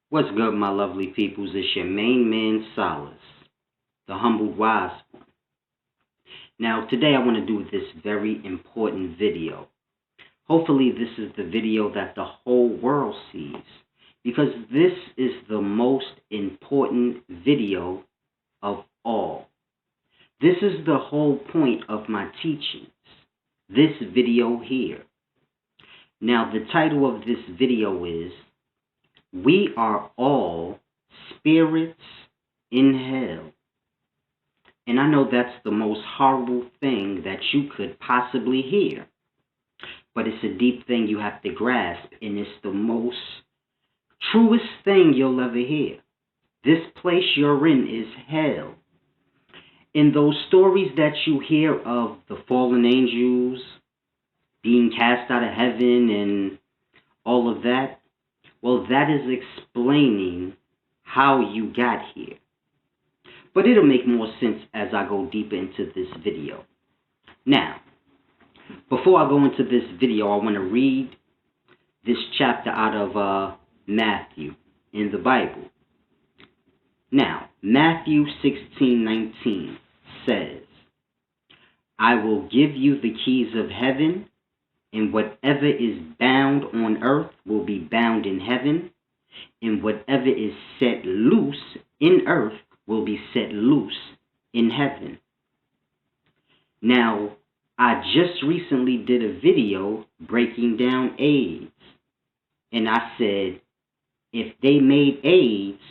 What's good, my lovely peoples? It's your main man, Solace, the humbled wise one. Now, today I want to do this very important video. Hopefully, this is the video that the whole world sees, because this is the most important video of all. This is the whole point of my teachings, this video here. Now, the title of this video is We Are All Spirits in Hell. And I know that's the most horrible thing that you could possibly hear. But it's a deep thing you have to grasp, and it's the most truest thing you'll ever hear. This place you're in is hell. In those stories that you hear of the fallen angels being cast out of heaven and all of that, well, that is explaining how you got here. But it'll make more sense as I go deeper into this video. Now, before I go into this video, I want to read this chapter out of Matthew in the Bible. Now, Matthew 16:19 says, I will give you the keys of heaven, and whatever is bound on earth will be bound in heaven, and whatever is set loose in earth will be set loose in heaven. Now, I just recently did a video breaking down AIDS, and I said, if they made AIDS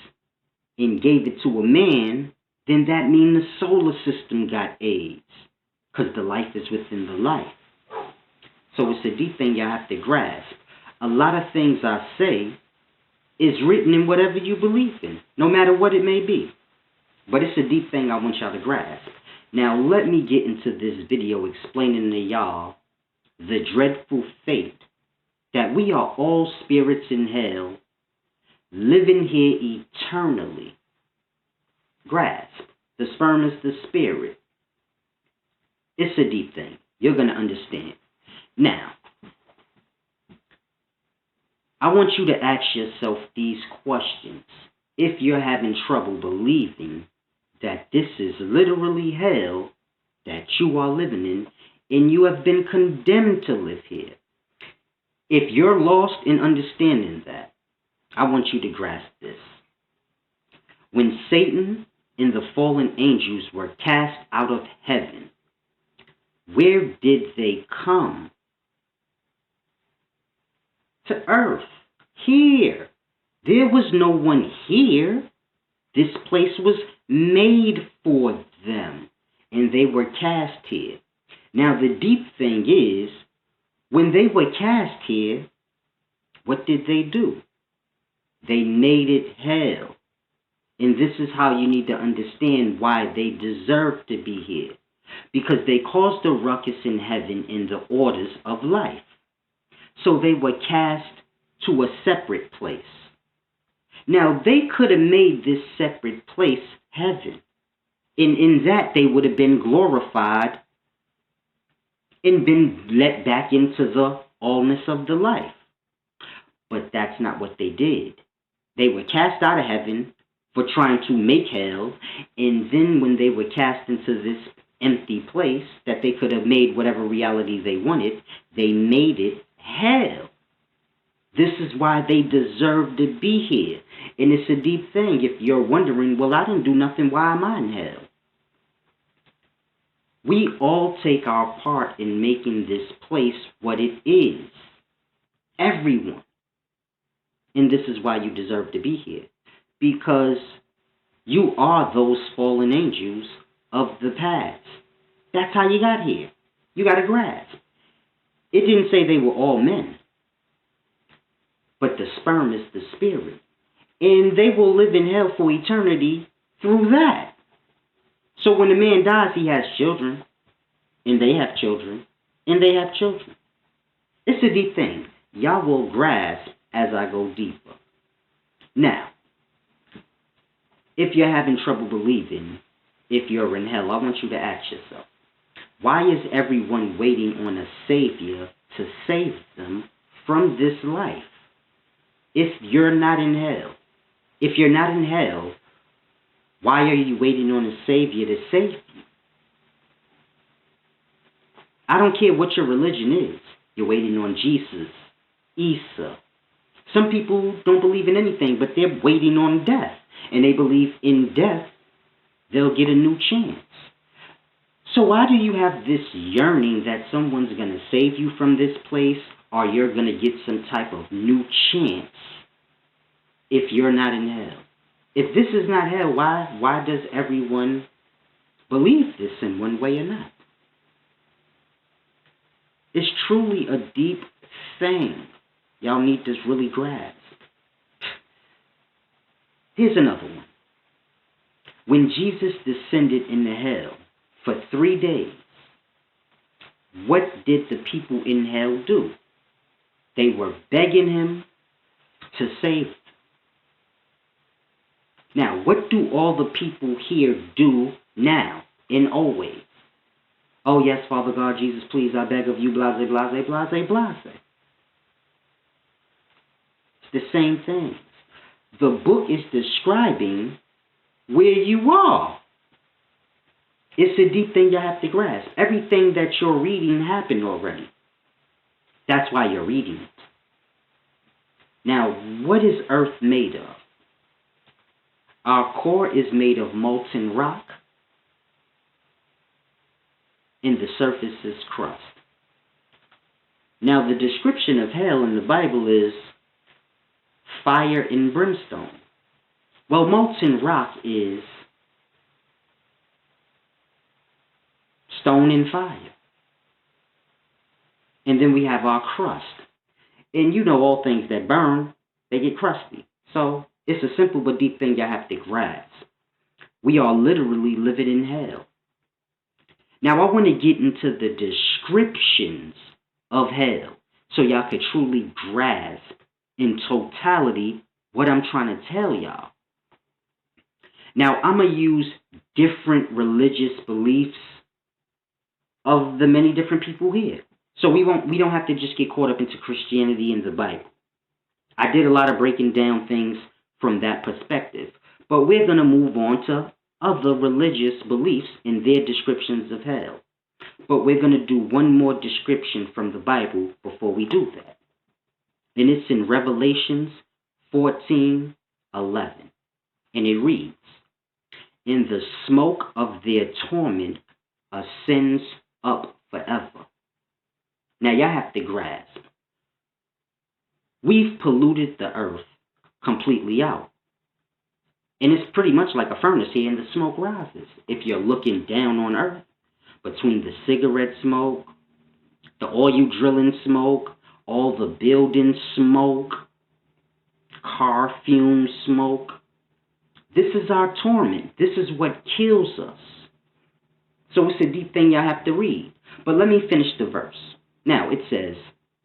and gave it to a man, then that means the solar system got AIDS, because the life is within the life. So it's a deep thing you have to grasp. A lot of things I say is written in whatever you believe in, no matter what it may be. But it's a deep thing I want y'all to grasp. Now let me get into this video explaining to y'all the dreadful fate that we are all spirits in hell, living here eternally. Grasp. The sperm is the spirit. It's a deep thing. You're going to understand. Now, I want you to ask yourself these questions if you're having trouble believing that this is literally hell that you are living in and you have been condemned to live here. If you're lost in understanding that, I want you to grasp this. When Satan and the fallen angels were cast out of heaven, where did they come? To earth. Here. There was no one here. This place was made for them, and they were cast here. Now, the deep thing is, when they were cast here, what did they do? They made it hell. And this is how you need to understand why they deserve to be here. Because they caused a ruckus in heaven in the orders of life. So they were cast to a separate place. Now, they could have made this separate place heaven. And in that, they would have been glorified and been let back into the allness of the life. But that's not what they did. They were cast out of heaven for trying to make hell. And then when they were cast into this empty place that they could have made whatever reality they wanted, they made it hell. This is why they deserve to be here. And it's a deep thing if you're wondering, well, I didn't do nothing, why am I in hell? We all take our part in making this place what it is. Everyone. And this is why you deserve to be here. Because you are those fallen angels of the past. That's how you got here. You got to grasp. It didn't say they were all men. But the sperm is the spirit. And they will live in hell for eternity through that. So when a man dies, he has children. And they have children. And they have children. It's a deep thing. Y'all will grasp as I go deeper. Now, if you're having trouble believing if you're in hell, I want you to ask yourself, why is everyone waiting on a Savior to save them from this life? If you're not in hell, If you're not in hell, why are you waiting on a Savior to save you? I don't care what your religion is. You're waiting on Jesus, Isa. Some people don't believe in anything, but they're waiting on death. And they believe in death, they'll get a new chance. So why do you have this yearning that someone's going to save you from this place, or you're going to get some type of new chance if you're not in hell? If this is not hell, why does everyone believe this in one way or not? It's truly a deep thing. Y'all need to really grasp. Here's another one. When Jesus descended into hell for 3 days, what did the people in hell do? They were begging him to save them. Now, what do all the people here do now and always? Oh, yes, Father God, Jesus, please, I beg of you, blase, blase, blase, blase. It's the same thing. The book is describing where you are. It's a deep thing you have to grasp. Everything that you're reading happened already. That's why you're reading it. Now, what is Earth made of? Our core is made of molten rock, and the surface is crust. Now, the description of hell in the Bible is fire and brimstone. Well, molten rock is stone and fire. And then we have our crust. And you know all things that burn, they get crusty. So it's a simple but deep thing you have to grasp. We are literally living in hell. Now I want to get into the descriptions of hell so y'all could truly grasp in totality what I'm trying to tell y'all. Now I'm going to use different religious beliefs of the many different people here. So we don't have to just get caught up into Christianity and the Bible. I did a lot of breaking down things from that perspective. But we're going to move on to other religious beliefs and their descriptions of hell. But we're going to do one more description from the Bible before we do that. And it's in Revelations 14:11. And it reads, "In the smoke of their torment ascends up forever." Now y'all have to grasp. We've polluted the earth completely out. And it's pretty much like a furnace here, and the smoke rises. If you're looking down on earth, between the cigarette smoke, the oil drilling smoke, all the building smoke, car fume smoke, this is our torment. This is what kills us. So it's a deep thing y'all have to read. But let me finish the verse. Now it says,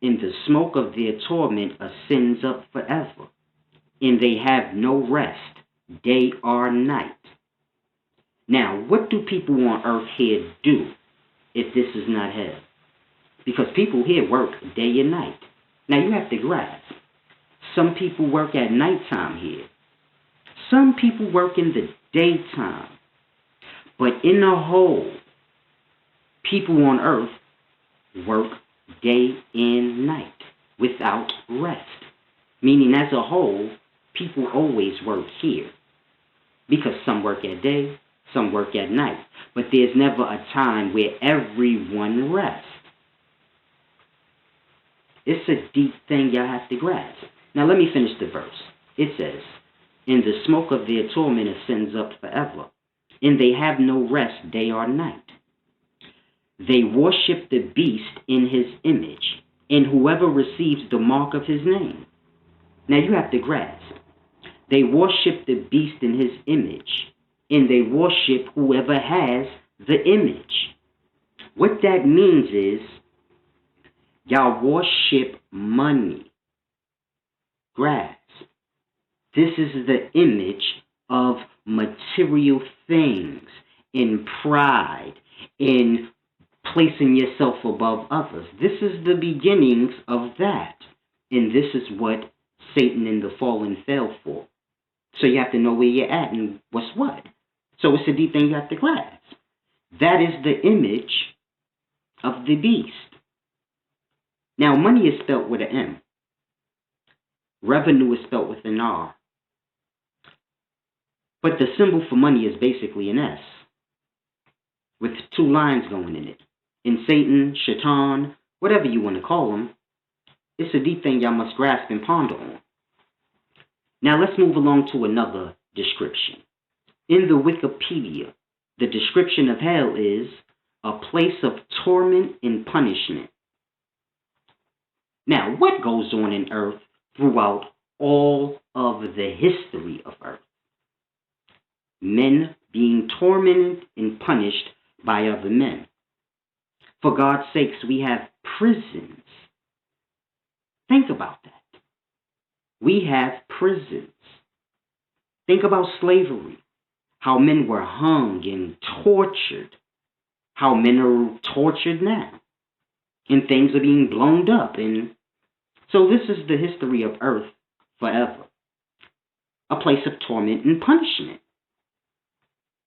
"In the smoke of their torment ascends up forever, and they have no rest, day or night." Now, what do people on earth here do if this is not hell? Because people here work day and night. Now, you have to grasp. Some people work at nighttime here. Some people work in the daytime. But in the whole, people on earth work day and night without rest. Meaning, as a whole, people always work here. Because some work at day, some work at night. But there's never a time where everyone rests. It's a deep thing y'all have to grasp. Now let me finish the verse. It says, "In the smoke of their torment ascends up forever, and they have no rest day or night. They worship the beast in his image, and whoever receives the mark of his name." Now you have to grasp. They worship the beast in his image, and they worship whoever has the image. What that means is, y'all worship money. Grasp. This is the image of material things, in pride, in placing yourself above others. This is the beginnings of that. And this is what Satan and the fallen fell for. So you have to know where you're at and what's what. So it's a deep thing you have to grasp. That is the image of the beast. Now, money is spelt with an M. Revenue is spelt with an R. But the symbol for money is basically an S, with two lines going in it. In Satan, Shaitan, whatever you want to call them, it's a deep thing y'all must grasp and ponder on. Now let's move along to another description. In the Wikipedia, the description of hell is a place of torment and punishment. Now, what goes on in earth throughout all of the history of earth? Men being tormented and punished by other men. For God's sakes, we have prisons. Think about that. We have prisons. Think about slavery, how men were hung and tortured, how men are tortured now, and things are being blown up. And so this is the history of earth forever, a place of torment and punishment.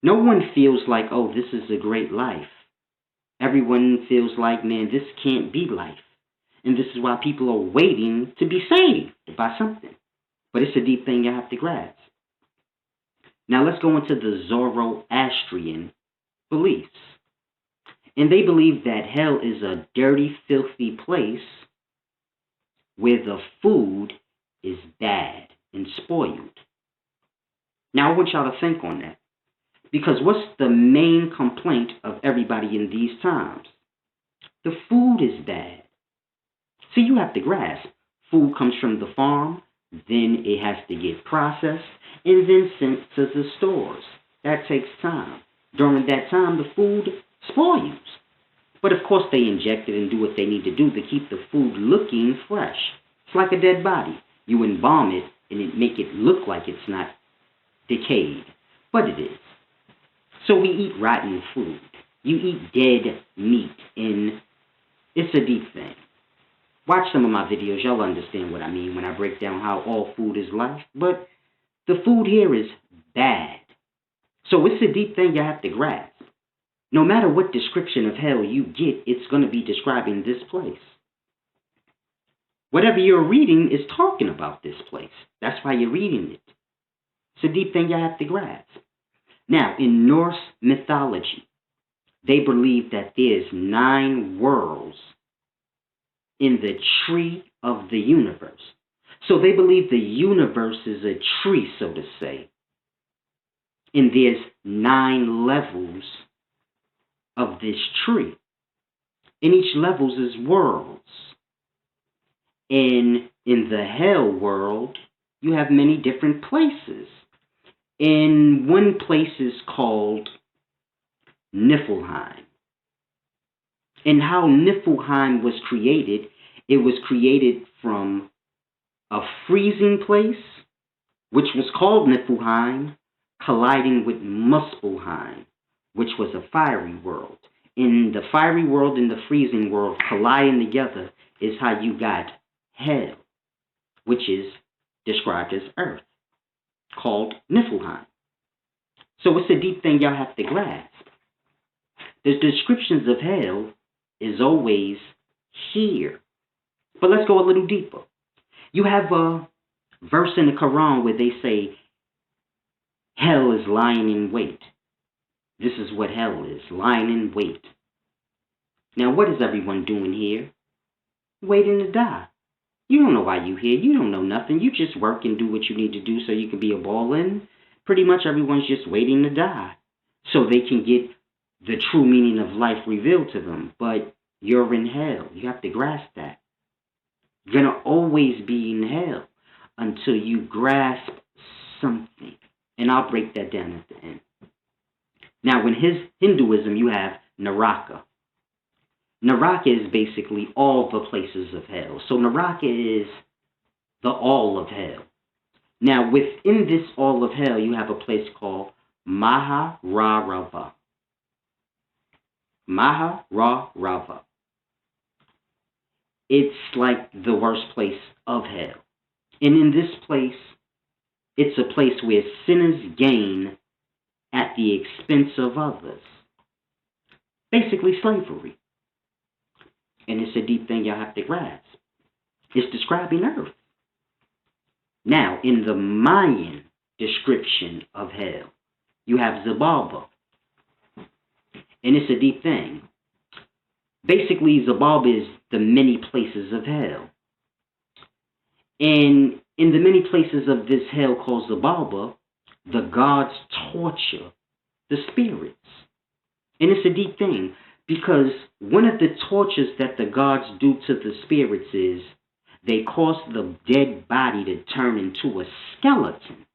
No one feels like, oh, this is a great life. Everyone feels like, man, this can't be life. And this is why people are waiting to be saved by something. But it's a deep thing you have to grasp. Now let's go into the Zoroastrian beliefs. And they believe that hell is a dirty, filthy place where the food is bad and spoiled. Now I want y'all to think on that. Because what's the main complaint of everybody in these times? The food is bad. See, you have to grasp. Food comes from the farm, then it has to get processed, and then sent to the stores. That takes time. During that time, the food spoils. But of course, they inject it and do what they need to do to keep the food looking fresh. It's like a dead body. You embalm it and it make it look like it's not decayed, but it is. So we eat rotten food. You eat dead meat, and it's a deep thing. Watch some of my videos. Y'all understand what I mean when I break down how all food is life. But the food here is bad. So it's a deep thing you have to grasp. No matter what description of hell you get, it's going to be describing this place. Whatever you're reading is talking about this place. That's why you're reading it. It's a deep thing you have to grasp. Now, in Norse mythology, they believe that there's 9 worlds in the tree of the universe. So they believe the universe is a tree, so to say. And there's 9 levels of this tree. And each level is worlds. And in the hell world, you have many different places. And one place is called Niflheim. And how Niflheim was created, it was created from a freezing place, which was called Niflheim, colliding with Muspelheim, which was a fiery world. In the fiery world and the freezing world colliding together is how you got hell, which is described as earth, called Niflheim. So it's a deep thing y'all have to grasp. The descriptions of hell is always here. But let's go a little deeper. You have a verse in the Quran where they say hell is lying in wait. This is what hell is, lying in wait. Now what is everyone doing here? Waiting to die. You don't know why you're here. You don't know nothing. You just work and do what you need to do so you can be a baller. And pretty much everyone's just waiting to die so they can get the true meaning of life revealed to them. But you're in hell. You have to grasp that. You're going to always be in hell until you grasp something. And I'll break that down at the end. Now, in Hinduism, you have Naraka. Naraka is basically all the places of hell. So Naraka is the all of hell. Now, within this all of hell, you have a place called Mahararava. Mahararava. It's like the worst place of hell. And in this place, It's a place where sinners gain at the expense of others. Basically slavery. And it's a deep thing y'all have to grasp. It's describing earth. Now, in the Mayan description of hell, you have Xibalba. And it's a deep thing. Basically, Xibalba is the many places of hell. And in the many places of this hell called Xibalba, the gods torture the spirits. And it's a deep thing, because one of the tortures that the gods do to the spirits is they cause the dead body to turn into a skeleton.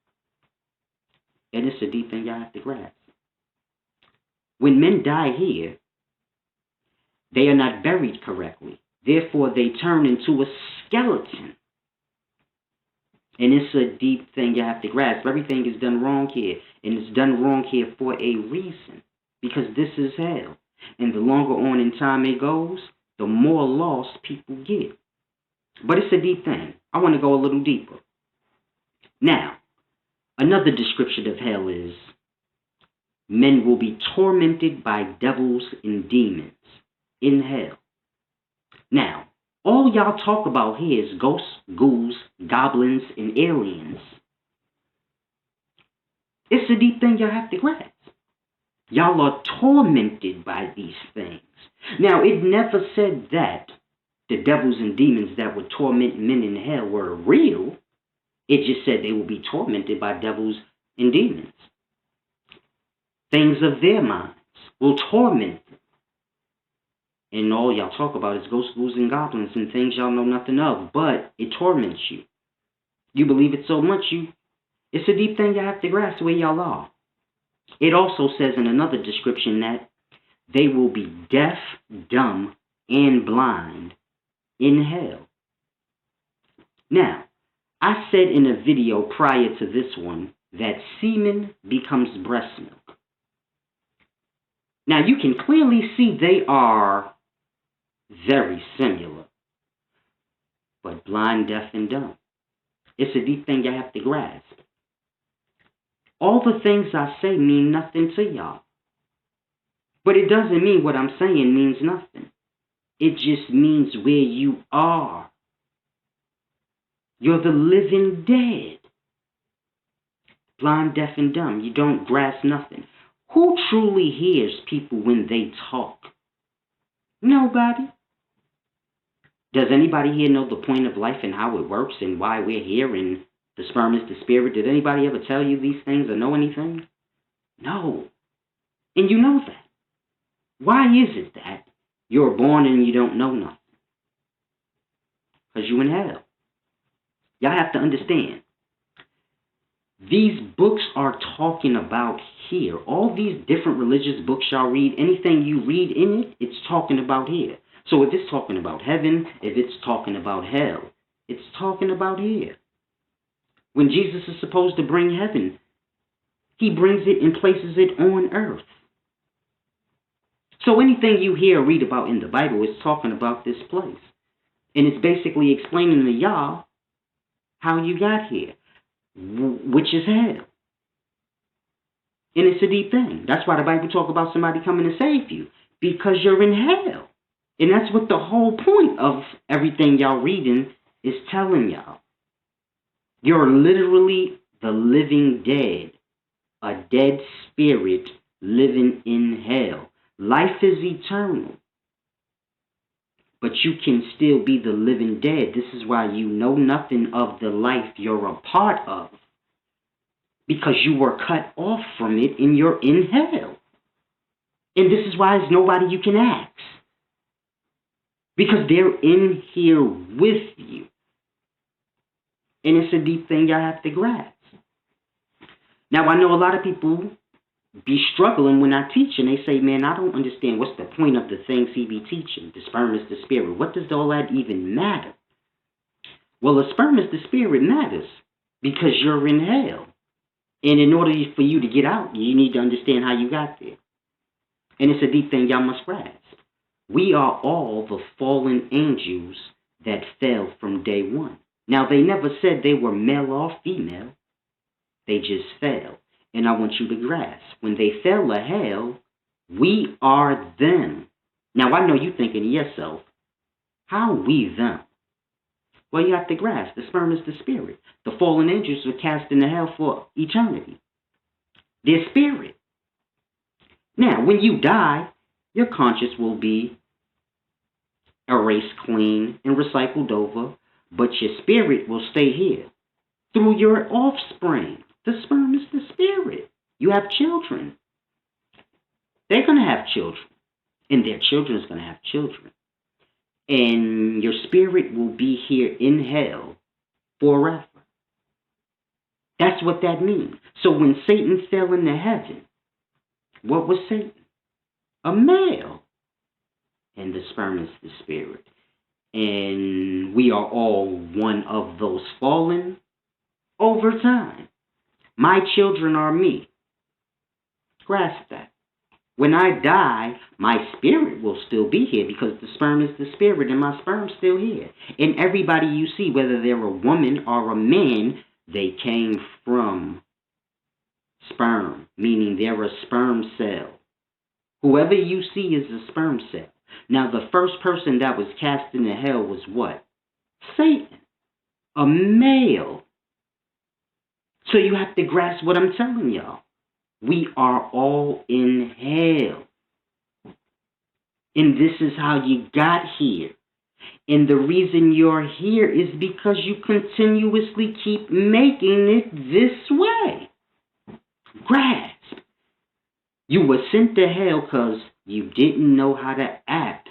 And it's a deep thing y'all have to grasp. When men die here, they are not buried correctly. Therefore, they turn into a skeleton. And it's a deep thing you have to grasp. Everything is done wrong here. And it's done wrong here for a reason. Because this is hell. And the longer on in time it goes, the more lost people get. But it's a deep thing. I want to go a little deeper. Now, another description of hell is men will be tormented by devils and demons in hell. Now, all y'all talk about here is ghosts, ghouls, goblins, and aliens. It's a deep thing y'all have to grasp. Y'all are tormented by these things. Now, it never said that the devils and demons that would torment men in hell were real. It just said they will be tormented by devils and demons. Things of their minds will torment them. And all y'all talk about is ghosts, ghouls, and goblins and things y'all know nothing of, but it torments you. You believe it so much, it's a deep thing you have to grasp where y'all are. It also says in another description that they will be deaf, dumb, and blind in hell. Now, I said in a video prior to this one that semen becomes breast milk. Now, you can clearly see they are very similar, but blind, deaf, and dumb. It's a deep thing you have to grasp. All the things I say mean nothing to y'all. But it doesn't mean what I'm saying means nothing. It just means where you are. You're the living dead. Blind, deaf, and dumb. You don't grasp nothing. Who truly hears people when they talk? Nobody. Does anybody here know the point of life and how it works and why we're here and the sperm is the spirit? Did anybody ever tell you these things or know anything? No. And you know that. Why is it that you're born and you don't know nothing? Because you're in hell. Y'all have to understand. These books are talking about here. All these different religious books y'all read, anything you read in it, it's talking about here. So if it's talking about heaven, if it's talking about hell, it's talking about here. When Jesus is supposed to bring heaven, he brings it and places it on earth. So anything you hear or read about in the Bible is talking about this place. And it's basically explaining to y'all how you got here, which is hell. And it's a deep thing. That's why the Bible talks about somebody coming to save you, because you're in hell. And that's what the whole point of everything y'all reading is telling y'all. You're literally the living dead, a dead spirit living in hell. Life is eternal, but you can still be the living dead. This is why you know nothing of the life you're a part of, because you were cut off from it and you're in hell. And this is why there's nobody you can ask, because they're in here with you. And it's a deep thing y'all have to grasp. Now, I know a lot of people be struggling when I teach, and they say, man, I don't understand. What's the point of the things he be teaching? The sperm is the spirit. What does all that even matter? Well, the sperm is the spirit matters because you're in hell. And in order for you to get out, you need to understand how you got there. And it's a deep thing y'all must grasp. We are all the fallen angels that fell from day one. Now, they never said they were male or female. They just fell. And I want you to grasp, when they fell to hell, we are them. Now, I know you're thinking to yourself, how are we them? Well, you have to grasp, the sperm is the spirit. The fallen angels were cast into hell for eternity. Their spirit. Now, when you die, your conscience will be erased clean and recycled over, but your spirit will stay here through your offspring. The sperm is the spirit. You have children. They're going to have children, and their children is going to have children. And your spirit will be here in hell forever. That's what that means. So when Satan fell into heaven, what was Satan? A male. And the sperm is the spirit. And we are all one of those fallen over time. My children are me. Grasp that. When I die, my spirit will still be here because the sperm is the spirit and my sperm's still here. And everybody you see, whether they're a woman or a man, they came from sperm, meaning they're a sperm cell. Whoever you see is a sperm cell. Now, the first person that was cast into hell was what? Satan, a male. So you have to grasp what I'm telling y'all. We are all in hell. And this is how you got here. And the reason you're here is because you continuously keep making it this way. Grasp. You were sent to hell because you didn't know how to act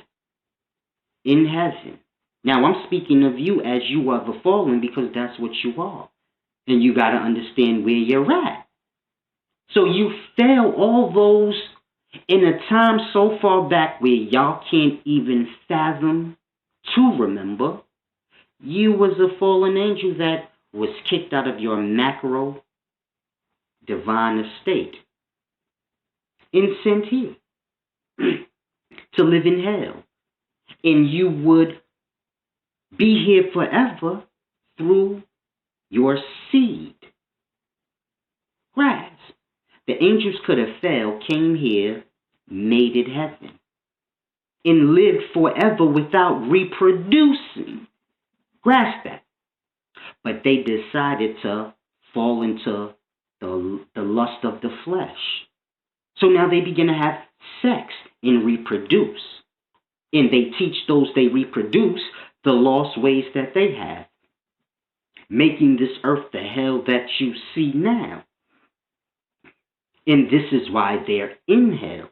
in heaven. Now, I'm speaking of you as you are the fallen because that's what you are. And you got to understand where you're at. So you fail all those in a time so far back where y'all can't even fathom to remember. You was a fallen angel that was kicked out of your macro divine estate and sent here to live in hell. And you would be here forever through your seed. Grasp. The angels could have fell, came here, made it heaven, and lived forever without reproducing. Grasp that. But they decided to fall into the lust of the flesh. So now they begin to have sex and reproduce. And they teach those they reproduce the lost ways that they have, making this earth the hell that you see now. And this is why they're in hell,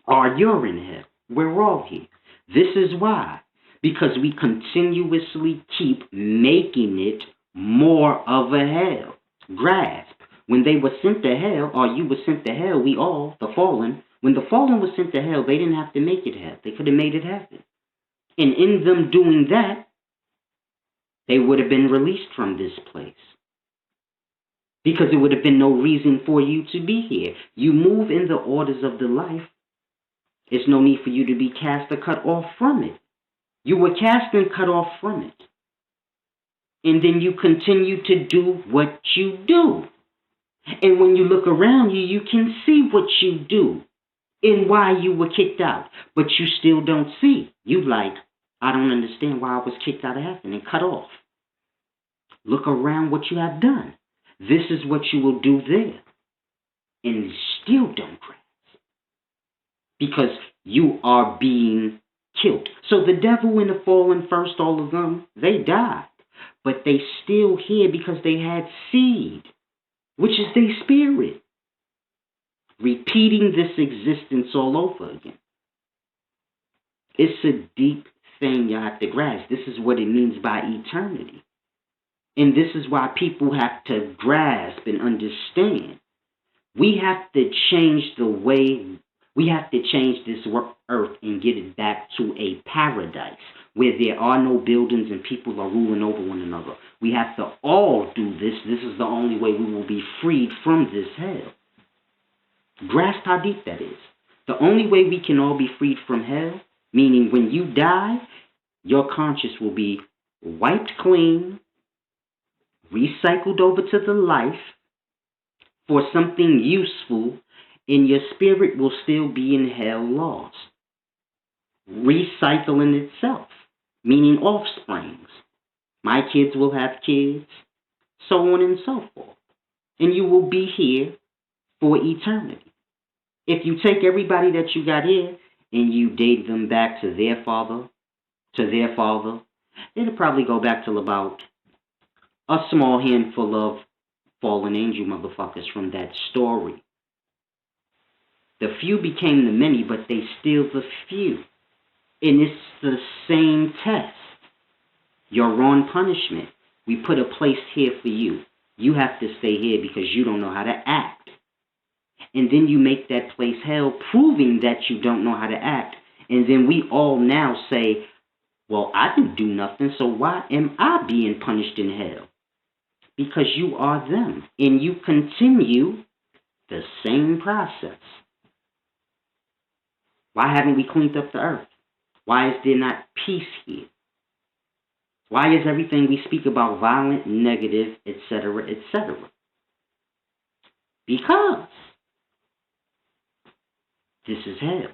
or you're in hell. We're all here. This is why. Because we continuously keep making it more of a hell. Grasp. When they were sent to hell, or you were sent to hell, we all, the fallen, when the fallen was sent to hell, they didn't have to make it hell. They could have made it heaven. And in them doing that, they would have been released from this place. Because there would have been no reason for you to be here. You move in the orders of the life. There's no need for you to be cast or cut off from it. You were cast and cut off from it. And then you continue to do what you do. And when you look around you, you can see what you do and why you were kicked out. But you still don't see. You like, I don't understand why I was kicked out of heaven and cut off. Look around what you have done. This is what you will do there. And you still don't grasp. Because you are being killed. So the devil and the fallen first, all of them, they died. But they still here because they had seed, which is their spirit. Repeating this existence all over again. It's a deep thing you have to grasp. This is what it means by eternity. And this is why people have to grasp and understand. We have to change the way, we have to change this earth and get it back to a paradise where there are no buildings and people are ruling over one another. We have to all do this. This is the only way we will be freed from this hell. Grasp how deep that is. The only way we can all be freed from hell, meaning when you die, your conscience will be wiped clean, recycled over to the life for something useful, and your spirit will still be in hell lost, recycling itself, meaning offsprings. My kids will have kids, so on and so forth. And you will be here for eternity. If you take everybody that you got here and you date them back to their father, it'll probably go back to about a small handful of fallen angel motherfuckers from that story. The few became the many, but they still the few. And it's the same test. You're on punishment. We put a place here for you. You have to stay here because you don't know how to act. And then you make that place hell, proving that you don't know how to act. And then we all now say, well, I didn't do nothing, so why am I being punished in hell? Because you are them. And you continue the same process. Why haven't we cleaned up the earth? Why is there not peace here? Why is everything we speak about violent, negative, etc., etc.? Because this is hell.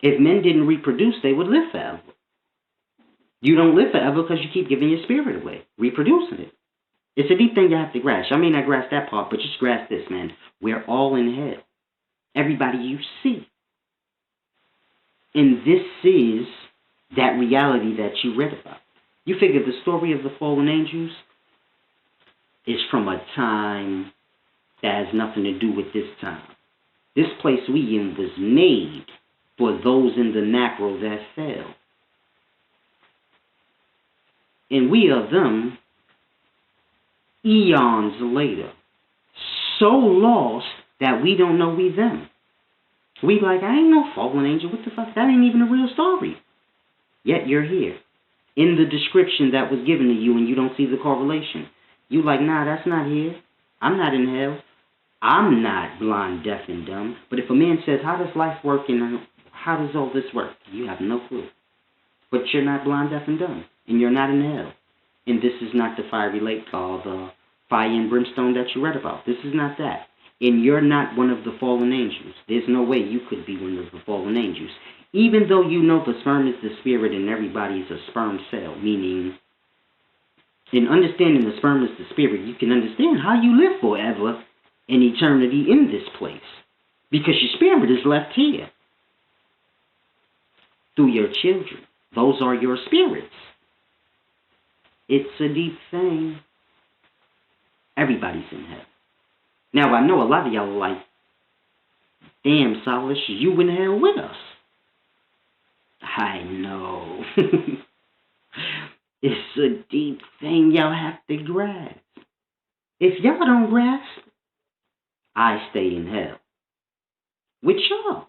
If men didn't reproduce, they would live forever. You don't live forever because you keep giving your spirit away, reproducing it. It's a deep thing you have to grasp. I may not grasp that part, but just grasp this, man. We're all in hell. Everybody you see. And this is that reality that you read about. You figure the story of the fallen angels is from a time that has nothing to do with this time. This place we in was made for those in the macro that fell. And we are them eons later. So lost that we don't know we them. We like, I ain't no fallen angel. What the fuck? That ain't even a real story. Yet you're here. In the description that was given to you and you don't see the correlation. You like, nah, that's not here. I'm not in hell. I'm not blind, deaf, and dumb. But if a man says, how does life work and how does all this work? You have no clue. But you're not blind, deaf, and dumb. And you're not in hell. And this is not the fiery lake or the fire and brimstone that you read about. This is not that. And you're not one of the fallen angels. There's no way you could be one of the fallen angels. Even though you know the sperm is the spirit and everybody is a sperm cell, meaning in understanding the sperm is the spirit, you can understand how you live forever in eternity in this place. Because your spirit is left here. Through your children. Those are your spirits. It's a deep thing. Everybody's in hell. Now, I know a lot of y'all are like, damn, Solace, you in hell with us. I know. It's a deep thing y'all have to grasp. If y'all don't grasp, I stay in hell. With y'all.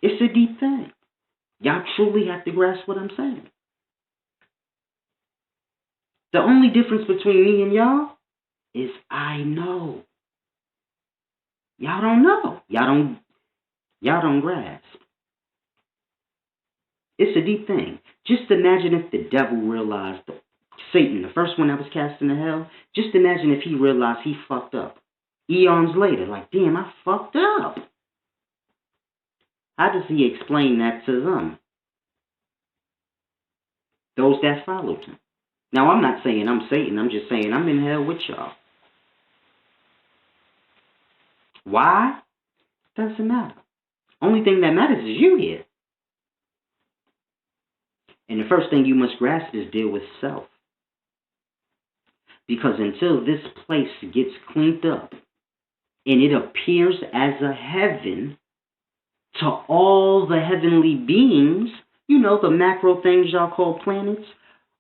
It's a deep thing. Y'all truly have to grasp what I'm saying. The only difference between me and y'all is I know. Y'all don't know. Y'all don't grasp. It's a deep thing. Just imagine if the devil realized, Satan, the first one that was cast into hell, just imagine if he realized he fucked up. Eons later, like, damn, I fucked up. How does he explain that to them? Those that followed him. Now, I'm not saying I'm Satan. I'm just saying I'm in hell with y'all. Why? Doesn't matter. Only thing that matters is you here. And the first thing you must grasp is deal with self. Because until this place gets cleaned up and it appears as a heaven to all the heavenly beings, you know, the macro things y'all call planets,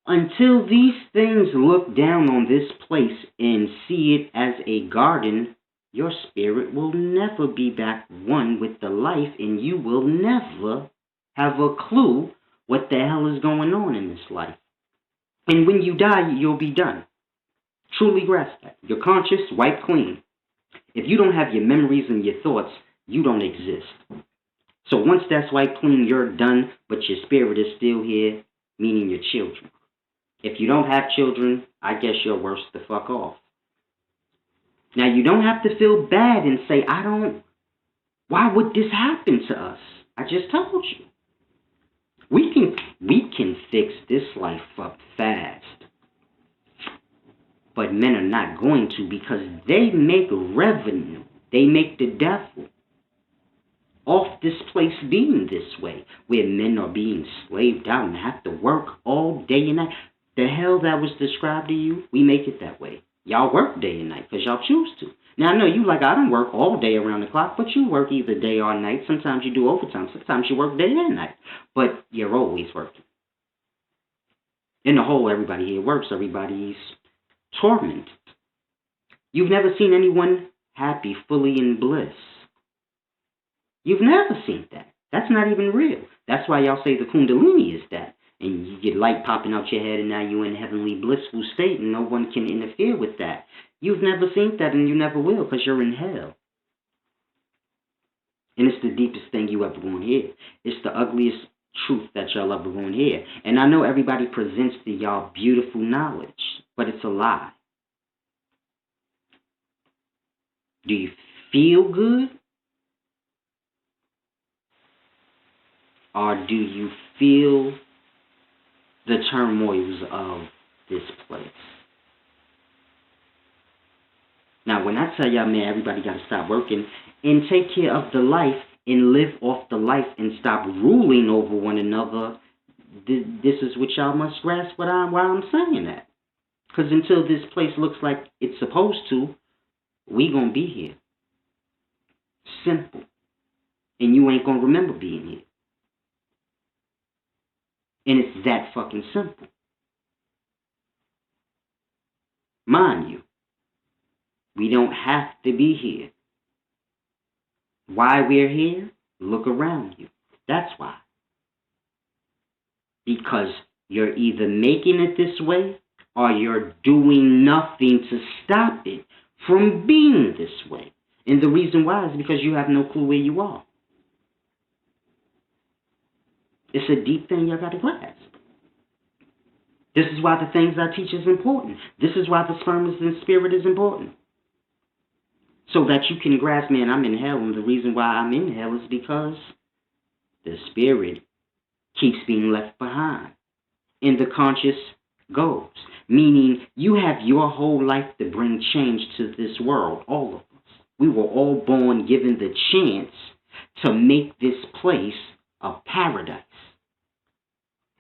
until these things look down on this place and see it as a garden, your spirit will never be back one with the life, and you will never have a clue what the hell is going on in this life. And when you die, you'll be done. Truly grasp that. Your conscious, wiped clean. If you don't have your memories and your thoughts, you don't exist. So once that's wiped clean, you're done, but your spirit is still here, meaning your children. If you don't have children, I guess you're worse the fuck off. Now, you don't have to feel bad and say, why would this happen to us? I just told you. We can fix this life up fast. But men are not going to, because they make revenue. They make the devil off this place being this way, where men are being slaved out and have to work all day and night. The hell that was described to you, we make it that way. Y'all work day and night because y'all choose to. Now, I know you like, I don't work all day around the clock, but you work either day or night. Sometimes you do overtime. Sometimes you work day and night. But you're always working. In the whole, everybody here works. Everybody's tormented. You've never seen anyone happy, fully in bliss. You've never seen that. That's not even real. That's why y'all say the Kundalini is that. And you get light popping out your head and now you're in a heavenly blissful state and no one can interfere with that. You've never seen that and you never will because you're in hell. And it's the deepest thing you ever going to hear. It's the ugliest truth that y'all ever going to hear. And I know everybody presents to y'all beautiful knowledge, but it's a lie. Do you feel good? Or do you feel the turmoils of this place? Now, when I tell y'all, man, everybody got to stop working and take care of the life and live off the life and stop ruling over one another, this is what y'all must grasp why I'm saying that. Because until this place looks like it's supposed to, we going to be here. Simple. And you ain't going to remember being here. And it's that fucking simple. Mind you, we don't have to be here. Why we're here? Look around you. That's why. Because you're either making it this way or you're doing nothing to stop it from being this way. And the reason why is because you have no clue where you are. It's a deep thing y'all got to grasp. This is why the things I teach is important. This is why the sperm and spirit is important. So that you can grasp, man, I'm in hell, and the reason why I'm in hell is because the spirit keeps being left behind. And the conscious goes. Meaning, you have your whole life to bring change to this world, all of us. We were all born given the chance to make this place a paradise.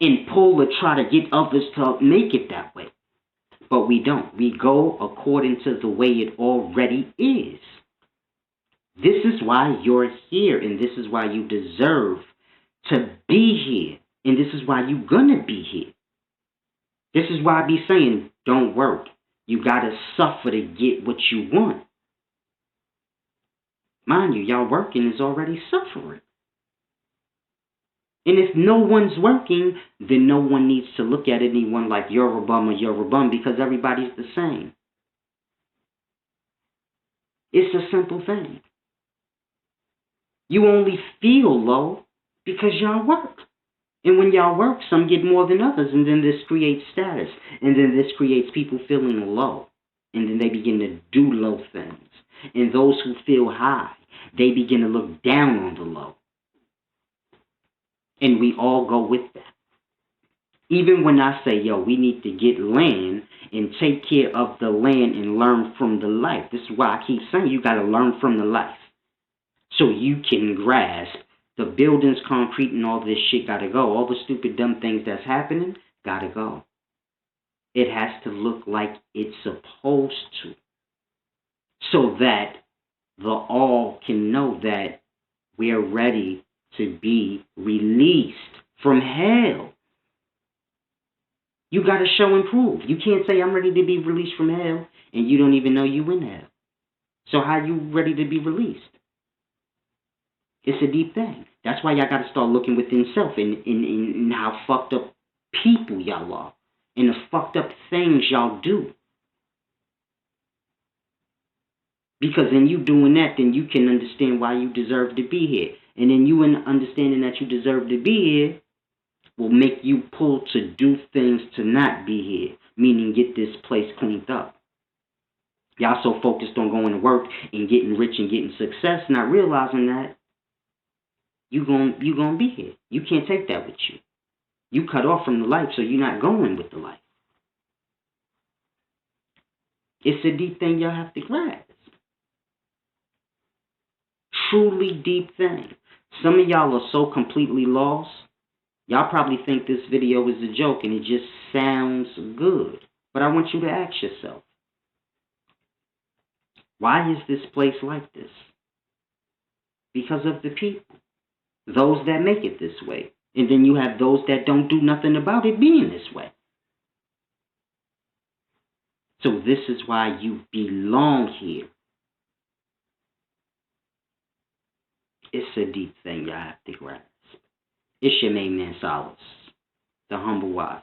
And pull or try to get others to make it that way. But we don't. We go according to the way it already is. This is why you're here, and this is why you deserve to be here. And this is why you're gonna be here. This is why I be saying, don't work. You gotta suffer to get what you want. Mind you, y'all working is already suffering. And if no one's working, then no one needs to look at anyone like you're a bum or you're a bum, because everybody's the same. It's a simple thing. You only feel low because y'all work. And when y'all work, some get more than others, and then this creates status. And then this creates people feeling low. And then they begin to do low things. And those who feel high, they begin to look down on the low. And we all go with that. Even when I say, yo, we need to get land and take care of the land and learn from the life. This is why I keep saying you got to learn from the life. So you can grasp the buildings, concrete, and all this shit got to go. All the stupid, dumb things that's happening got to go. It has to look like it's supposed to. So that the all can know that we're ready to be released from hell. You got to show and prove. You can't say I'm ready to be released from hell and you don't even know you in hell. So how you ready to be released? It's a deep thing. That's why y'all got to start looking within self and how fucked up people y'all are and the fucked up things y'all do. Because in you doing that, then you can understand why you deserve to be here. And then you understanding that you deserve to be here will make you pull to do things to not be here. Meaning get this place cleaned up. Y'all so focused on going to work and getting rich and getting success, not realizing that you gonna be here. You can't take that with you. You cut off from the life, so you're not going with the life. It's a deep thing y'all have to grasp. Truly deep thing. Some of y'all are so completely lost. Y'all probably think this video is a joke and it just sounds good. But I want you to ask yourself, why is this place like this? Because of the people. Those that make it this way. And then you have those that don't do nothing about it being this way. So this is why you belong here. It's a deep thing y'all have to grasp. It's your main man, Solace, the humble wise.